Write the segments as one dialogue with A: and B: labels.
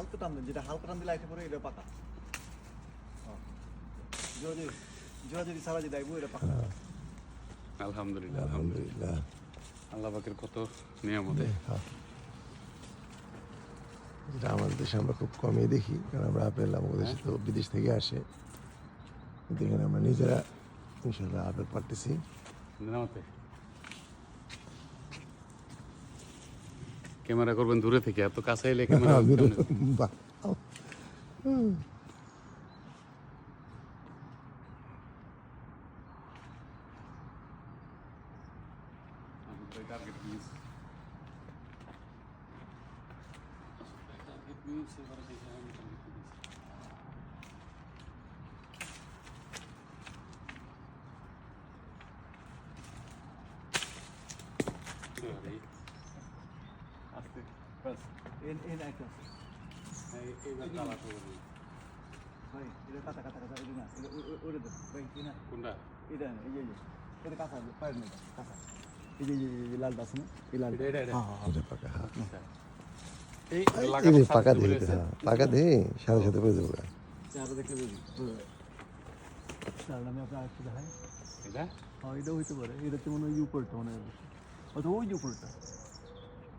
A: হালকা টান দেন, যেটা হালকা টান দিলে আইতে পরে এটা পাকা। যদি সারা যদি আইবো এটা পাকা।
B: আলহামদুলিল্লাহ, আলহামদুলিল্লাহ। আল্লাহ পাকের কত নিয়ামত।
C: যেটা আমাদের দেশে আমরা খুব কমই দেখি, কারণ আমরা আপেল আমাদের দেশে তো বিদেশ থেকে আসে, কিন্তু এখানে আমরা নিজেরা ইনশাল্লাহ আপেল পারতেছি।
B: ক্যামেরা করবেন দূরে থেকে, এত কাছে এলে ক্যামেরা
C: বাহ,
A: আস্তে বাস এন একটা আছে ভাই, এটা কাঁচা কাঁচা কাঁচা, এটা না, এটা ওরে দেন ভাই, এটা
B: কোনটা?
A: এটা না, এই যে এটা কাঁচা পায়ের নেই কাঁচা, এই যে লালটা আছে না, এই লালটা।
B: এটা
C: এটা পাকা, হ্যাঁ।
B: এই
C: এই যে পাকা দিয়ে, হ্যাঁ পাকা দিয়ে সাথে সাথে পেয়ে যাবো।
A: চেহারা দেখলে বুঝি চাল আমি আপনার আরেকটু দেখাই।
B: এটা
A: হ্যাঁ, এটা হইতে পারে, এটা তো মনে হয় ওই উপরটা, মনে হয় হয়তো ওই যে উপরটা।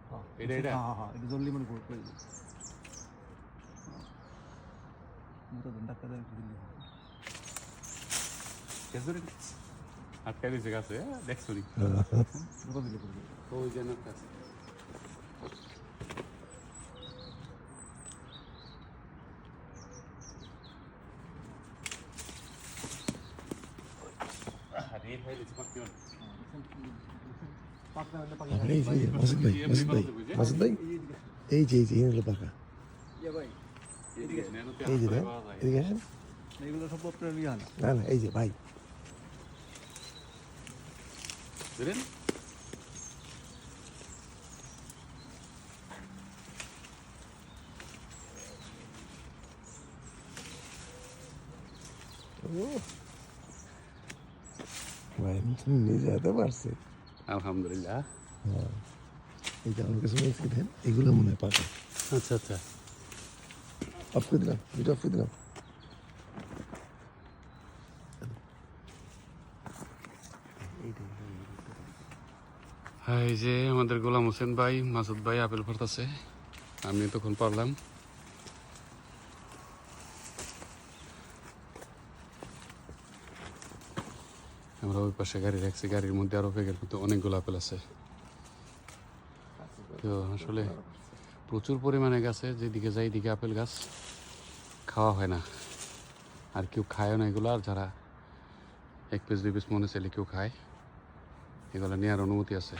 A: হ্যাঁ
B: এটা
A: হ্যাঁ, এটা জলদি মনে করে যাবে। মোটা দেন, ডাক্তার দিল্লি
B: আটকাই দিয়েছে গাছে, দেখছো নি?
A: মোটা দিলে করে দেবে।
B: ওই যেন কাছে
A: পাকনা হলে পাকা।
C: এই যে মাসুদ ভাই, মাসুদ ভাই, এই যে হলো পাকা।
A: ইয়া ভাই, এদিকে
C: এই যে দেখ, এদিকে আসেন।
A: এগুলো সব আপনার ইয়ে না।
C: না না, এই যে ভাই,
B: বুঝলেন?
C: ভাই নিজে হাতে পারছে।
B: আলহামদুলিল্লাহ।
C: হ্যাঁ, এই যে আমার কাছে মনে হচ্ছে দেন, এগুলো মনে হয় পাকা।
B: আচ্ছা আচ্ছা,
C: অফ করে দিলাম, ভিডিও অফ করে দিলাম।
B: হ্যাঁ, এই যে আমাদের গোলাম হোসেন ভাই, মাসুদ ভাই আপেল পারতাছে, আমি তখন পারলাম। আমরা ওই পাশে গাড়ি রাখছি, গাড়ির মধ্যে আরো প্যাকেট মধ্যে অনেকগুলো আপেল আছে। তো আসলে প্রচুর পরিমাণে গাছে, যেদিকে যাই দিকে আপেল গাছ, খাওয়া হয় না, আর কেউ খায়ও না এগুলো। আর যারা 1 পিস 2 পিস মনে চাইলে কেউ খায়, এগুলো নেওয়ার অনুমতি আছে।